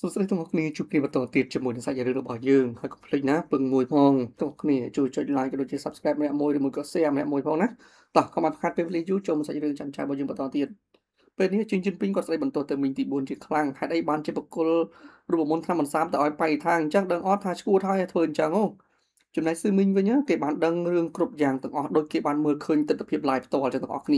សួស្តីទាំងអស់គ្នាជួបគ្នាបន្តទៀតជាមួយនឹងសាច់រឿងរបស់យើងហើយកុំភ្លេចណាពឹងមួយផងទាំងអស់គ្នាជួយចុច like ក៏ដូចជា subscribe ម្នាក់មួយឬមួយក៏ share ម្នាក់មួយផងណាតោះកុំឲ្យខាតពេលវេលាយូរចូលមកសាច់រឿងចាំរបស់យើងបន្តទៀតពេលនេះជិនពីងគាត់ស្ដីបន្ទោសទៅមីងទី4ជាខ្លាំងហេតុអីបានជាបកគលរូបមន្តឆ្នាំបន្សាមទៅឲ្យបៃថាអញ្ចឹងដឹងអត់ថាឈួតហើយធ្វើអញ្ចឹងអូចំណែកស៊ឺមីងវិញគេបានដឹងរឿងគ្រប់យ៉ាងទាំងអស់ដូចគេបានមើលឃើញទស្សនវិជ្ជា live ផ្ទាល់ទាំងអស់គ្ន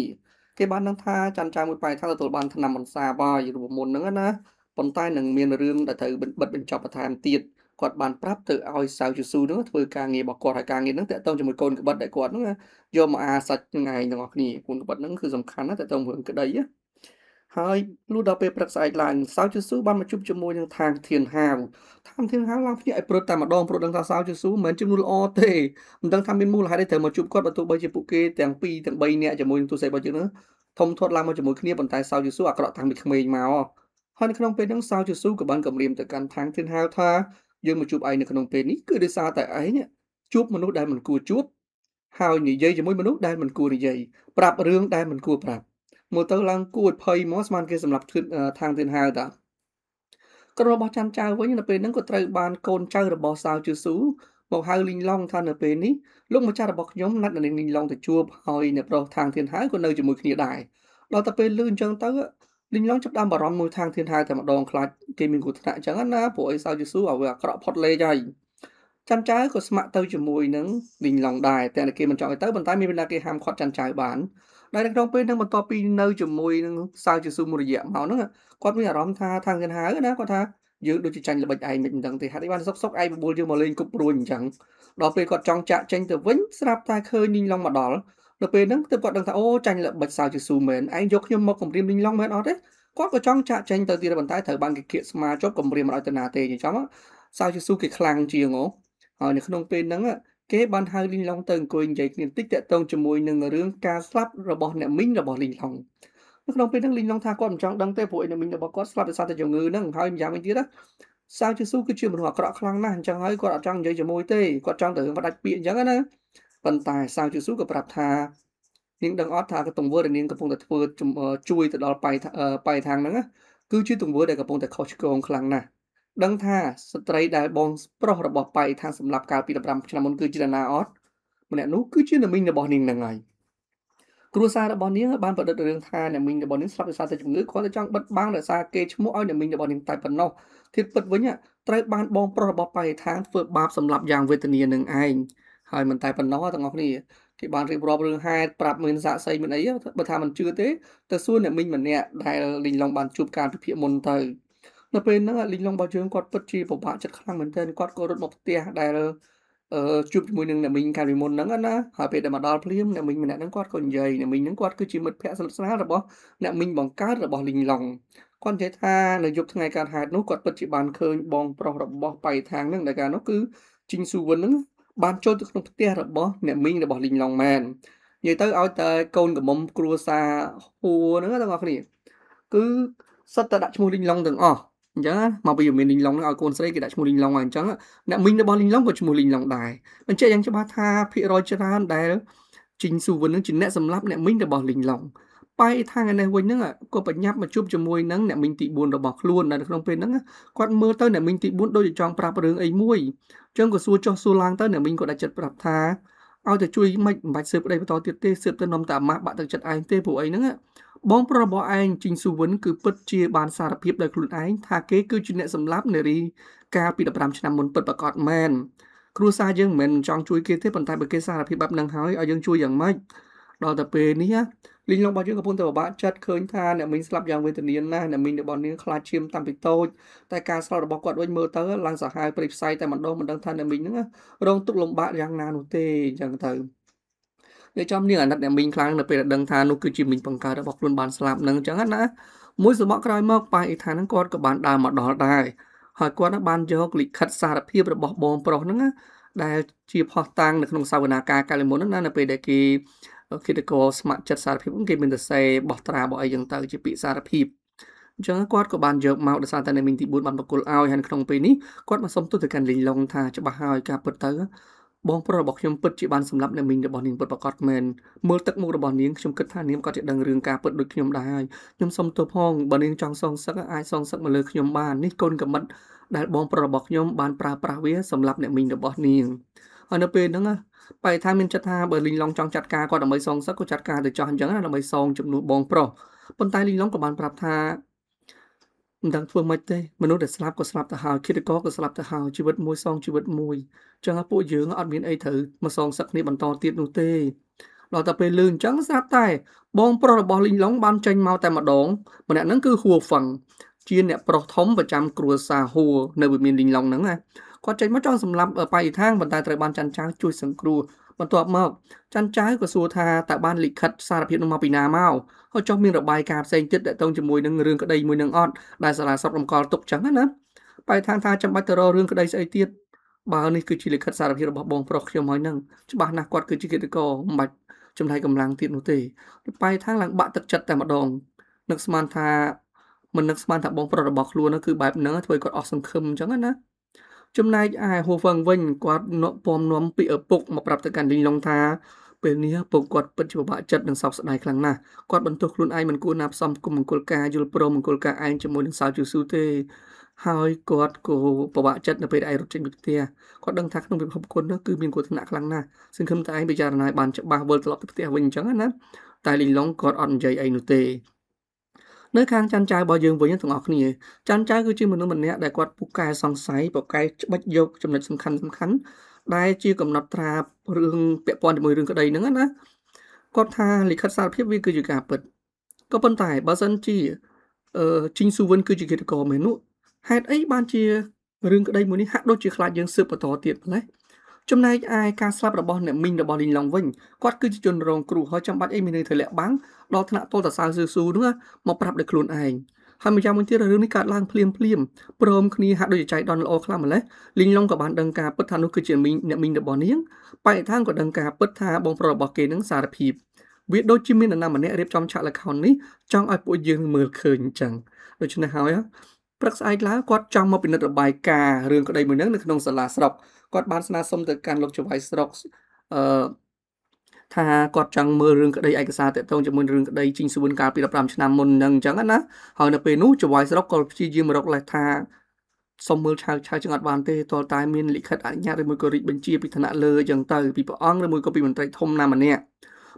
ាគេបានដឹងថាច័ន្ទចៅមួយបៃថាទទួលបានឆ្នាំបន្សាបាយរូបមន្តហ្នឹងណា ប៉ុន្តែនឹងមានរឿងដែលត្រូវបិទបញ្ចប់បន្ថែមទៀតគាត់បានប្រាប់ទៅឲ្យសាវជូស៊ូហ្នឹងធ្វើការងាររបស់គាត់ហើយការងារហ្នឹងតាក់ទងជាមួយកូនក្បិតដែលគាត់ហ្នឹងយកមកអាសាច់ហ្នឹងឯងទាំងអស់គ្នាកូនក្បិតហ្នឹងគឺសំខាន់ណាស់តាក់ទងរឿងក្តីណាហើយលុះដល់ពេលព្រឹកស្អែកឡើងសាវជូស៊ូបានមកជួបជាមួយនឹងທາງធានហាវທາງធានហាវឡើងភ្ញាក់ឲ្យព្រឹត្តតែម្ដងព្រោះដឹងថាសាវជូស៊ូមិនមែនជាមនុស្សល្អទេមិនដឹងថាមានមូលហេតុអីត្រូវមកជួបគាត់បើទោះបីជាពួកគេទាំង2ទាំង3នាក់ជាមួយនឹងទូសេរបស់យើងហ្នឹងធំធាត់ឡើងមកជាមួយគ្នាប៉ុន្តែសាវជូស៊ូអាក្រក់តាំងពីក្មេងមកហើយនៅក្នុងពេលហ្នឹងសាវជូស៊ូក៏បានគម្រាមទៅកាន់ທາງធានហាវថាយើងមកជួបឯងនៅក្នុងពេលនេះគឺដោយសារតែឯងជួបមនុស្សដែលមិនគួរជួបហើយនិយាយជាមួយមនុស្សដែលមិនគួរនិយាយប្រាប់រឿងដែលមិនគួរប្រាប់ មើលទៅឡើងគួរឲ្យភ័យហ្មងស្មានគេសម្រាប់ធ្វើທາງទៀនហាវតាក្រុមរបស់ច័ន្ទចៅវិញនៅពេលហ្នឹងក៏ត្រូវបានកូនចៅរបស់សាវជូស៊ូមកហៅលីងឡុងថានៅពេលនេះលោកម្ចាស់របស់ខ្ញុំណាត់នាងលីងឡុងទៅជួបហើយអ្នកប្រុសທາງទៀនហាវក៏នៅជាមួយគ្នាដែរដល់ទៅពេលលឺអញ្ចឹងទៅលីងឡុងចាប់ផ្ដើមបារម្ភមួយທາງទៀនហាវតែម្ដងខ្លាចគេមានគ្រោះថ្នាក់អញ្ចឹងណាព្រោះអីសាវជូស៊ូឲ្យវាអាក្រក់ផុតលេខហើយច័ន្ទចៅក៏ស្ម័គ្រទៅជាមួយនឹងលីងឡុងដែរតែគេមិនចង់ឲ្យទៅប៉ុន្តែមានពេលណាគេហាមឃាត់ច័ន្ទចៅបាន ដែលនៅក្នុងពេលហ្នឹងបន្ទាប់ពីនៅជាមួយនឹងសាវជេស៊ូមួយរយៈមកហ្នឹងគាត់មានអារម្មណ៍ថាທາງកណ្ហាវណាគាត់ថាយើងដូចជាចាញ់ល្បិចឯងមិនដឹងទេហេតុអីបានសុកឯងបបួលយើងមកលេងគប់ព្រួយអញ្ចឹងដល់ពេលគាត់ចង់ចាក់ចេញទៅវិញស្រាប់តែឃើញនីងឡុងមកដល់នៅពេលហ្នឹងទើបគាត់ដឹងថាអូចាញ់ល្បិចសាវជេស៊ូមែនឯងយកខ្ញុំមកគំរាមនីងឡុងមែនអត់ទេគាត់ក៏ចង់ចាក់ចេញទៅទៀតប៉ុន្តែត្រូវបានគេគៀកស្មាជាប់គំរាមមិនឲ្យទៅណាទេអញ្ចឹងសាវជេស៊ូគេខ្លាំងជាងហើយនៅក្នុងពេលហ្នឹង គេបានហៅលីងឡុងទៅអង្គុយនិយាយគ្នាបន្តិចតាក់ទងជាមួយនឹងរឿងការស្លាប់របស់អ្នកមីងរបស់លីងឡុងនៅក្នុងពេលហ្នឹងលីងឡុងថាគាត់មិនចង់ដឹងទេព្រោះឯអ្នកមីងរបស់គាត់ស្លាប់ដោយសារតែជំងឺហ្នឹងហើយម្យ៉ាងវិញទៀតណាសាវជេស៊ូគឺជាមនុស្សអាក្រក់ខ្លាំងណាស់អញ្ចឹងហើយគាត់អត់ចង់និយាយជាមួយទេគាត់ចង់តែរឿងផ្ដាច់ពាក្យអញ្ចឹងណាប៉ុន្តែសាវជេស៊ូក៏ប្រាប់ថានាងដឹងអត់ថាទង្វើដែលនាងកំពុងតែធ្វើជួយទៅដល់បៃທາງហ្នឹងណាគឺជាទង្វើដែលកំពុងតែខុសឆ្គងខ្លាំងណាស់ ដឹងថាស្ត្រីដែលបងប្រុសរបស់ប៉ៃថាសម្រាប់កាលពី15ឆ្នាំមុនគឺជានរណាអត់ម្នាក់នោះគឺជានាមីងរបស់នាងហ្នឹងហើយគ្រួសាររបស់នាងបានប្រឌិតរឿងថានាមីងរបស់នាងស្លាប់ដោយសារតែជំងឺគាត់តែចង់បិទបាំងដោយសារគេឈ្មោះឲ្យនាមីងរបស់នាងតែប៉ុណ្ណោះធៀបពិតវិញត្រូវបានបងប្រុសរបស់ប៉ៃថាធ្វើបាបសម្លាប់យ៉ាងវេទនានឹងឯងហើយមិនតែប៉ុណ្ណោះទាំងអស់គ្នាគេបានរៀបរាប់រឿងហេតុប្រាប់មានសាកសីមានអីបើថាមិនជឿទេទៅសួរអ្នកមីងម្នាក់ដែលលីងឡុងបានជួបការពិភាក្សាមុនទៅ នៅពេលហ្នឹងលីងឡុងរបស់យើងគាត់ពិតជាពិបាកចិត្តខ្លាំងមែនទែនគាត់ក៏រត់មកផ្ទះដែលជួបជាមួយនឹងអ្នកមីងកាលពីមុនហ្នឹងណាហើយពេលដែលមកដល់ភ្លាមអ្នកមីងម្នាក់ហ្នឹងគាត់ក៏និយាយអ្នកមីងហ្នឹងគាត់គឺជាមិត្តភក្តិស្និទ្ធស្នាលរបស់អ្នកមីងបង្កើតរបស់លីងឡុងគាត់និយាយថានៅយប់ថ្ងៃកើតហេតុនោះគាត់ពិតជាបានឃើញបងប្រុសរបស់បៃថាងហ្នឹងដែលកាលនោះគឺជីងស៊ូវិនហ្នឹងបានចូលទៅក្នុងផ្ទះរបស់អ្នកមីងរបស់លីងឡុងមែននិយាយទៅឲ្យតែកូនកំមុំគ្រួសារហួរហ្នឹងទាំងអស់គ្នាគឺសុទ្ធតែដាក់ឈ្មោះលីងឡុងទាំងអស់ អញ្ចឹងណាមកពីមានលីងឡុងនឹងឲ្យកូនស្រីគេដាក់ឈ្មោះលីងឡុងហើយអញ្ចឹងអ្នកមីងរបស់លីងឡុងក៏ឈ្មោះលីងឡុងដែរបញ្ជាក់យ៉ាងច្បាស់ថាភាគរយច្រើនដែលជីងស៊ូវិននឹងជាអ្នកសម្លាប់អ្នកមីងរបស់លីងឡុងប៉ៃថាងឯនេះវិញហ្នឹងក៏បញ្ញាប់មកជួបជាមួយនឹងអ្នកមីងទី4របស់ខ្លួននៅក្នុងពេលហ្នឹងគាត់មើលទៅអ្នកមីងទី4ដូចជាចង់ប្រាប់រឿងអីមួយអញ្ចឹងក៏សួរចុះសួរឡើងទៅអ្នកមីងក៏ដាច់ចិត្តប្រាប់ថាឲ្យទៅជួយមិនបាច់ស៊ើបប្តីបន្តទៀតទេសើបទៅនំតាអាម៉ាស់បាក់ទឹកចិត្តឯងទេព្រោះអីហ្នឹង បងប្រុសរបស់ឯងជីងស៊ូវិនគឺពិតជាបានសារភាពដោយខ្លួនឯងថាគេគឺជាអ្នកសម្លាប់នារីកាលពី15ឆ្នាំមុនពិតប្រាកដមែនគ្រួសារយើងមិនមែនចង់ជួយគេទេប៉ុន្តែបើគេសារភាពបែបហ្នឹងហើយឲ្យយើងជួយយ៉ាងម៉េចដល់តែពេលនេះលីងឡុងរបស់យើងកំពុងតែពិបាកចិត្តឃើញថាអ្នកមីងស្លាប់យ៉ាងវេទនាណាស់អ្នកមីងរបស់នាងខ្លាចឈាមតាំងពីតូចតែការស្លាប់របស់គាត់វិញមើលទៅឡើងសាហាវព្រៃផ្សៃតែម្ដងមិនដឹងថាអ្នកមីងហ្នឹងរងទុក្ខលំបាកយ៉ាងណានោះទេអញ្ចឹងទៅ វាចំនាងអាណិតអ្នកមីងខ្លាំងនៅពេលដែលដឹងថានោះគឺជាមីងបង្កើតរបស់ខ្លួនបានស្លាប់នឹងអញ្ចឹងណាមួយសន្មក់ក្រោយមកប៉ាអ៊ីថានឹងគាត់ក៏បានដើរមកដល់ដែរហើយគាត់បានយកលិខិតសារភាពរបស់បងប្រុសហ្នឹងណាដែលជាផុសតាំងនៅក្នុងសវនាការកាលពីមុនហ្នឹងណានៅពេលដែលគេគិតកោស្ម័គ្រចិត្តសារភាពគេមានតែសេបោះត្រាបោះអីចឹងទៅជាពាក្យសារភាពអញ្ចឹងគាត់ក៏បានយកមកដោយសារតែអ្នកមីងទី4បានបកគលឲ្យហើយក្នុងពេលនេះគាត់មកសុំទោសទៅកាន់លីងឡុងថាច្បាស់ហើយការពិតទៅ បងប្រុសរបស់ខ្ញុំពិតជាបានសម្លាប់អ្នកមីងរបស់នាងពិតប្រាកដមែនមើលទឹកមុខរបស់នាងខ្ញុំគិតថានាងក៏จะដឹងរឿងការពិតដូចខ្ញុំដែរហើយខ្ញុំសុំទោសផងបើនាងចង់សងសឹកអាចសងសឹកមកលើខ្ញុំបាននេះកូនកំមិតដែលបងប្រុសរបស់ខ្ញុំបានប្រើប្រាស់វាសម្លាប់អ្នកមីងរបស់នាងហើយនៅពេលហ្នឹងបែរថាមានចិត្តថាបើលីងឡុងចង់ចាត់ការគាត់ដើម្បីសងសឹកក៏ចាត់ការទៅចោះអញ្ចឹងណាដើម្បីសងជំនួសបងប្រុសប៉ុន្តែលីងឡុងក៏បានប្រាប់ថាមិនដឹងធ្វើម៉េចទេមនុស្សដែលស្លាប់ក៏ស្លាប់ទៅហើយឃាតករក៏ស្លាប់ទៅហើយជីវិតមួយសងជីវិតមួយចឹងពួកយើងអត់មានអីត្រូវមកសងសឹកគ្នាបន្តទៀតនោះទេដល់តែពេលលឺអញ្ចឹងស្រាប់តែបងប្រុសរបស់លីងឡុងបានចេញមកតែម្ដងម្នាក់ហ្នឹងគឺហួហ្វឹងជាអ្នកប្រុសធំប្រចាំគ្រួសារហួនៅវិមានលីងឡុងហ្នឹងណាគាត់ចេញមកចង់សម្លាប់បៃថាងប៉ុន្តែត្រូវបានច័ន្ទចៅជួយសង្គ្រោះបន្ទាប់មកច័ន្ទចៅក៏សួរថាតើបានលិខិតសារភាពនោះមកពីណាមកហើយចុះមានរបាយការណ៍ផ្សេងទៀតដែលតងជាមួយនឹងរឿងក្តីមួយនឹងអត់ដែលសាលាសពរំកល់ទុកចឹងណាបៃថាងថាចាំបាច់ទៅរករឿងក្តីស្អីទៀតបើនេះគឺជាលិខិតសារភាពរបស់បងប្រុសខ្ញុំហើយនឹងច្បាស់ណាស់គាត់គឺជាគិតកោមិនបាច់ចំណាយកម្លាំងទៀតនោះទេបៃថាងឡើងបាក់ទឹកចិត្តតែម្ដងនឹកស្មានថាមិននឹកស្មានថាបងប្រុសរបស់ខ្លួននោះគឺបែបហ្នឹងធ្វើឲ្យគាត់អស់សង្ឃឹមអញ្ចឹងណាចំណែកឯហួហ្វឹងវិញគាត់ពំនាំពីឪពុកមកប្រាប់ទៅកាន់លីងឡុងថាពេលនេះពុកគាត់ពិតជាពិបាកចិត្តនិងសោកស្ដាយខ្លាំងណាស់គាត់បន្ទោសខ្លួនឯងមិនគួរណាផ្សំគុំមង្គលការយល់ព្រមមង្គលការឯងជាមួយនឹងសៅជូស៊ូទេហើយគាត់ក៏ពិបាកចិត្តនៅពេលឯងរត់ចេញពីផ្ទះគាត់ដឹងថាក្នុងពិភពគុណនោះគឺមានគ្រោះថ្នាក់ខ្លាំងណាស់សង្ឃឹមតែឯងពិចារណាបានច្បាស់វិលត្រឡប់ទៅផ្ទះវិញអញ្ចឹងណាតែលីងឡុងគាត់អត់និយាយអីនោះទេនៅខាងច័ន្ទចៅរបស់យើងវិញទាំងអស់គ្នាច័ន្ទចៅគឺជាមនុស្សម្នាក់ដែលគាត់ពូកែសង្ស័យពូកែច្បិចយកចំណុចសំខាន់ដែលជាកំណត់ត្រារឿងពាក់ព័ន្ធជាមួយរឿងក្តីហ្នឹងណាគាត់ថាលិខិតសារភាពវាគឺជាការពិតក៏ប៉ុន្តែបើសិនជាជីងស៊ូវិនគឺជាគិតកោមែននោះហេតុអីបានជារឿងក្តីមួយនេះហាក់ដូចជាខ្លាចយើងស៊ើបបន្តទៀតម្ល៉េះចំណែកឯការស្លាប់របស់អ្នកមីងរបស់លីងឡុងវិញគាត់គឺជាជនរងគ្រោះហើយចាំបាច់អីមានន័យធ្វើលាក់បាំងដល់ថ្នាក់ទល់តសៅស៊ូនោះមកប្រាប់ដោយខ្លួនឯងហើយម្យ៉ាងមួយទៀតរឿងនេះកើតឡើងភ្លាមព្រមគ្នាហាក់ដូចជាចៃដន្យល្អខ្លាំងម្ល៉េះលីងឡុងក៏បានដឹងការពិតថានោះគឺជាអ្នកមីងរបស់នាងបែរថាងក៏ដឹងការពិតថាបងប្រុសរបស់គេនឹងសារភាពវាដូចជាមាននរណាម្នាក់រៀបចំឆាកល្ខោននេះចង់ឲ្យពួកយើងមើលឃើញអញ្ចឹងដូច្នេះហើយព្រឹកស្អែកឡើងគាត់ចង់មកពិនិត្យរបាយការណ៍រឿងក្តីមួយហ្នឹងនៅក្នុងសាលាស្រុកគាត់បានស្នើសុំទៅកាន់លោកចៅហ្វាយស្រុកថាគាត់ចង់មើលរឿងក្តីឯកសារតាក់ទងជាមួយរឿងក្តីជីងស៊ូវិនកាលពី15ឆ្នាំមុនហ្នឹងអញ្ចឹងណាហើយនៅពេលនោះចៅហ្វាយស្រុកក៏ព្យាយាមរកលេសថាសុំមើលឆៅចឹងអត់បានទេទាល់តែមានលិខិតអនុញ្ញាតឬមួយក៏រីកបញ្ជាពីឋានៈលើអញ្ចឹងទៅពីព្រះអង្គឬមួយក៏ពីមន្ត្រីធំណាម្នាក់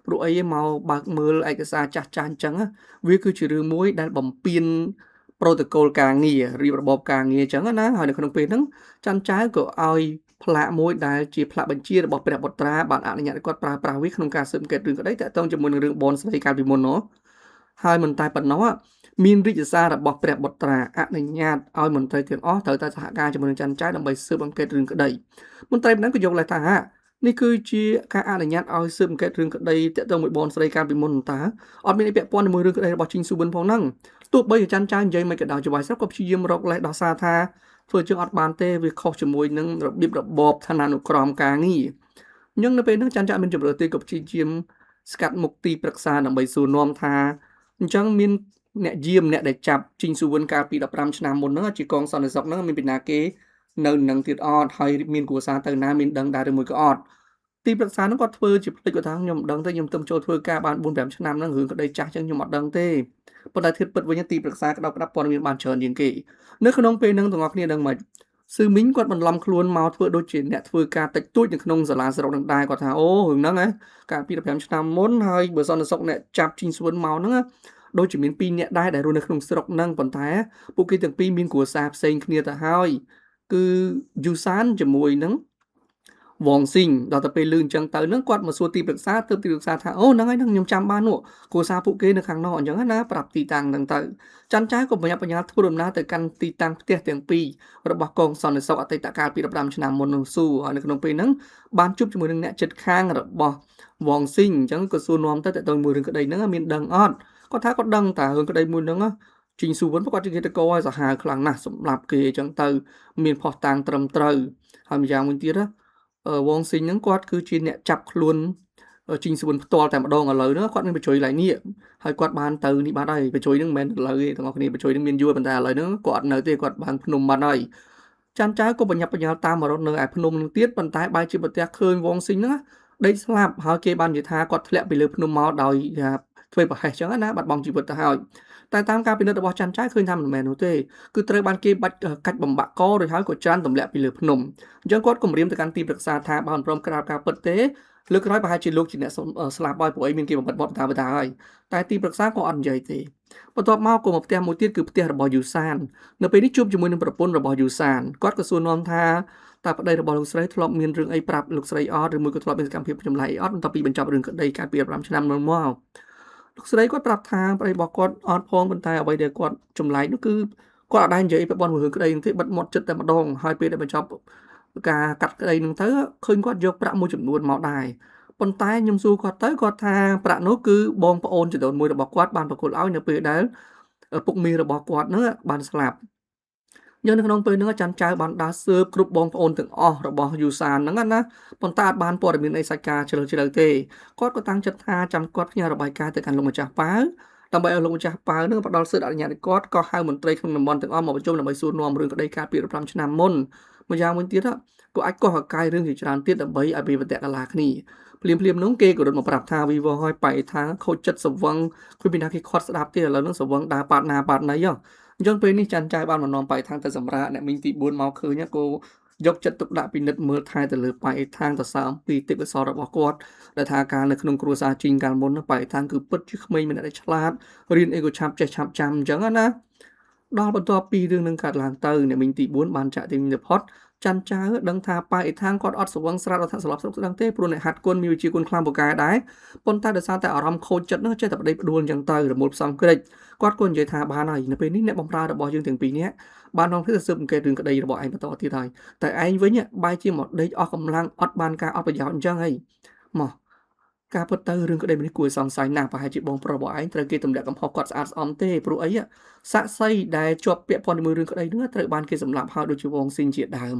ព្រោះអីមកបើកមើលឯកសារចាស់អញ្ចឹងវាគឺជារឿងមួយដែលបំពេញប្រូតូកូលការងាររៀបរបបការងារអញ្ចឹងណាហើយនៅក្នុងពេលហ្នឹងច័ន្ទចៅក៏ឲ្យផ្លាកមួយដែលជាផ្លាកបញ្ជារបស់ព្រះបុត្រាបានអនុញ្ញាតឲ្យគាត់ប្រើប្រាស់វាក្នុងការស៊ើបអង្កេតរឿងក្តីតាក់ទងជាមួយនឹងរឿងបនស្រីកាលពីមុននោះហើយមិនតែប៉ុណ្ណោះមានរាជសាររបស់ព្រះបុត្រាអនុញ្ញាតឲ្យមន្ត្រីទាំងអស់ត្រូវតែសហការជាមួយនឹងច័ន្ទចៅដើម្បីស៊ើបអង្កេតរឿងក្តីមន្ត្រីម្នាក់ក៏យកលេសថានេះគឺជាការអនុញ្ញាតឲ្យស៊ើបអង្កេតរឿងក្តីតាក់ទងមួយបនស្រីកាលពីមុនតើអត់មានអីពាក់ព័ន្ធជាមួយរឿងក្តីរបស់ជីងស៊ូវិនផងហ្នឹងទោះបីច័ន្ទចៅនិយាយមិនក៏ដោយចៅហ្វាយស្រុកក៏ព្យាយាមរកលេសដោះសារថាធ្វើជាងអត់បានទេវាខុសជាមួយនឹងរបៀបរបបឋានានុក្រមការងារអញ្ចឹងនៅពេលហ្នឹងច័ន្ទចៅមានជំរឿទេក៏ព្យាយាមស្កាត់មុខទីប្រឹក្សាដើម្បីសួរនាំថាអញ្ចឹងមានអ្នកយាមអ្នកដែលចាប់ជីងស៊ូវិនកាលពី15ឆ្នាំមុនហ្នឹងជាកងសន្តិសុខហ្នឹងមានពីណាគេនៅនឹងទៀតអត់ហើយមានគ្រួសារទៅណាមានដឹងដែរឬមួយក៏អត់ទីប្រឹក្សាហ្នឹងគាត់ធ្វើជាផ្លេចគាត់ថាខ្ញុំមិនដឹងទេខ្ញុំទៅចូលធ្វើការបាន 4-5 ឆ្នាំហ្នឹងរឿងក្តីចាស់ចឹងខ្ញុំអត់ដឹងទេប៉ុន្តែធៀបពិតវិញទីប្រឹក្សាក្តៅក្តាប់ព័ត៌មានបានច្រើនជាងគេនៅក្នុងពេលហ្នឹងទាំងអស់គ្នាដឹងមិនស៊ឺមីងគាត់បន្លំខ្លួនមកធ្វើដូចជាអ្នកធ្វើការតិចតួចនៅក្នុងសាលាស្រុកនឹងដែរគាត់ថាអូរឿងហ្នឹងកាលពី15ឆ្នាំមុនហើយបើសន្តិសុខអ្នកចាប់ជីងស៊ួនមកហ្នឹងដូចជាមាន2នាក់ដែរដែលរស់នៅក្នុងស្រុកហ្នឹងប៉ុន្តែពួកគេទាំងពីរមានគ្រួសារផ្សេងគ្នាទៅហើយគឺយូសានជាមួយនឹងវងស៊ីងដល់ទៅពេលលឺអញ្ចឹងទៅហ្នឹងគាត់មកសួរទីប្រឹក្សាទៅទីប្រឹក្សាថាអូហ្នឹងហើយហ្នឹងខ្ញុំចាំបាននោះគ្រួសារពួកគេនៅខាងនោះអញ្ចឹងណាប្រាប់ទីតាំងហ្នឹងទៅច័ន្ទចៅក៏បញ្ញាធ្វើដំណើរទៅកាន់ទីតាំងផ្ទះទាំងពីររបស់កងសន្តិសុខអតីតកាលពី15ឆ្នាំមុននោះស៊ូហើយនៅក្នុងពេលហ្នឹងបានជួបជាមួយនឹងអ្នកជិតខាងរបស់វងស៊ីងអញ្ចឹងក៏សួរនាំទៅតើទៅមួយរឿងក្តីហ្នឹងមានដឹងអត់គាត់ថាគាត់ដឹងតើរឿងក្តីមួយហ្នឹងជីងស៊ូវិនគាត់ជាគេតកឲ្យសាហាវខ្លាំងណាស់សម្រាប់គេអញ្ចឹងទៅមានផុសតាងត្រឹមត្រូវហើយម្យ៉ាងមួយទៀតវងស៊ីងហ្នឹងគាត់គឺជាអ្នកចាប់ខ្លួនជីងស៊ូវិនផ្ទាល់តែម្ដងឥឡូវហ្នឹងគាត់មានបញ្ជួយឡៃនេះហើយគាត់បានទៅនេះបាត់ហើយបញ្ជួយហ្នឹងមិនមែនឥឡូវទេទាំងអស់គ្នាបញ្ជួយហ្នឹងមានយូរប៉ុន្តែឥឡូវហ្នឹងគាត់អត់នៅទេគាត់បានភ្នំបាត់ហើយ ចាន់ចៅក៏បញ្ញាប់បញ្ញាល់តាមមករត់នៅឯភ្នំនឹងទៀតប៉ុន្តែបែរជាប្រទះឃើញវងស៊ីងហ្នឹងដេកស្លាប់ហើយគេបាននិយាយថាគាត់ធ្លាក់ពីលើភ្នំមកដោយធ្វើប្រហែសចឹងណាបាត់បង់ជីវិតទៅហើយតែតាមការពិនិត្យរបស់ចាន់ចៅឃើញថាមិនមែននោះទេគឺត្រូវបានគេបាច់កាច់បំបាក់ករួចហើយក៏ច្រានទម្លាក់ពីលើភ្នំអញ្ចឹងគាត់គម្រាមទៅកាន់ទីប្រឹក្សាថាបើមិនព្រមក្រាបការពិតទេលើកក្រោយប្រហែលជាលោកជាអ្នកស្លាប់ហើយព្រោះអីមានគេបំបិតបត់តាហើយតែទីប្រឹក្សាក៏អត់និយាយទេបន្ទាប់មកក៏មកផ្ទះមួយទៀតគឺផ្ទះរបស់យូសាននៅពេលនេះជួបជាមួយនឹងប្រពន្ធរបស់យូសានគាត់ក៏សួរនាំថាតើប្តីរបស់លោកស្រីធ្លាប់មានរឿងអីប្រាប់លោកស្រីអត់ឬមួយក៏ធ្លាប់មានសកម្មភាពចម្លែកអីអត់បន្ទាប់ពីបញ្ចប់រឿងក្តីកាលពី15ឆ្នាំមុនមកលោកស្រីគាត់ប្រាប់ថាប្តីរបស់គាត់អត់ផងប៉ុន្តែអ្វីដែលគាត់ចម្លែកនោះគឺគាត់អត់ដែរនិយាយពីបនរឿងក្តីនឹងទេបិទមាត់ចិត្តតែម្ដងហើយពេលដែលបញ្ចប់ការកាត់ក្តីនឹងទៅឃើញគាត់យកប្រាក់មួយចំនួនមកដែរប៉ុន្តែខ្ញុំសួរគាត់ទៅគាត់ថាប្រាក់នោះគឺបងប្អូនចំនួនមួយរបស់គាត់បានប្រគល់ឲ្យនៅពេលដែលពុកមីរបស់គាត់នឹងបានស្លាប់យើងនៅក្នុងពេលហ្នឹងចាន់ចៅបានដើរស៊ើបគ្រប់បងប្អូនទាំងអស់របស់យូសានហ្នឹងណាប៉ុន្តែអត់បានព័ត៌មានអីសាច់ការជ្រៅជ្រៅទេគាត់ក៏តាំងចិត្តថាចាំគាត់ផ្ញើរបាយការណ៍ទៅកាន់លោកម្ចាស់ប៉ាវដើម្បីឲ្យលោកម្ចាស់ប៉ាវនឹងផ្ដល់សិទ្ធិអនុញ្ញាតឲ្យគាត់ក៏ហៅមន្ត្រីក្នុងតំបន់ទាំងអស់មកប្រជុំដើម្បីសួរនាំរឿងក្តីការពី15ឆ្នាំមុនម្យ៉ាងវិញទៀតក៏អាចកោះកកាយរឿងជាច្រើនទៀតដើម្បីឲ្យវាវត្តៈកាលាគ្នាភ្លាមនោះគេក៏រត់មកប្រាប់ថាវិវរហើយបែកថាខូចចិត្តសវឹងគ្មានពីណាគេខាត់ស្ដាប់ទៀតឥឡូវនឹងសវឹងដើរប៉ាត់ណាប៉ាត់ណីអញ្ចឹងពេលនេះចាន់ចៅបានមកនាំបែកថាងទៅសម្រាប់អ្នកមីងទី4មកឃើញក៏យកចិត្តទុកដាក់ពិនិត្យមើលថែទៅលើបែកថាងទៅសើអំពីទេពកោសល្យរបស់គាត់ដែលថាការនៅក្នុងគ្រួសារជីងកាលមុនបែកថាងគឺពិតជាក្មេងម្នាក់ដែលឆ្លាតរៀនអីក៏ឆាប់ចេះឆាប់ចាំអញ្ចឹងណាដល់បន្ទាប់ពីរឿងនឹងកាត់ឡើងទៅអ្នកមីងទី4បានចាក់ទីងទៅផុតចាន់ចៅដឹងថាប៉ាអ៊ីថាងគាត់អត់សវឹងស្រាតអត់ថាស្លាប់ស្រុកស្ដឹងទេព្រោះអ្នកហាត់គុណមានវិជាគុណខ្លាំងពូកែដែរប៉ុន្តែដោយសារតែអារម្មណ៍ខូចចិត្តនោះចេះតែប្តីផ្ដួលអញ្ចឹងទៅរមូលផ្សំក្រិចគាត់ក៏និយាយថាបានហើយនៅពេលនេះអ្នកបំរើរបស់យើងទាំងពីរនាក់បាននាំគ្នាទៅស៊ើបអង្កេតរឿងក្តីរបស់ឯងបន្តទៀតហើយតែឯងវិញបែរជាមកដេកអស់កម្លាំងអត់បានការអត់ប្រយោជន៍អញ្ចឹងហីមកការពិតទៅរឿងក្តីនេះគួរសង្ស័យណាស់ប្រហែលជាបងប្រុសរបស់ឯងត្រូវគេទម្លាក់កំហុសគាត់ស្អាតស្អំទេព្រោះអីសាក់សីដែលជាប់ពាក់ព័ន្ធជាមួយរឿងក្តីនោះត្រូវបានគេសម្លាប់ហើយដូចជាវងស៊ីនជាដើម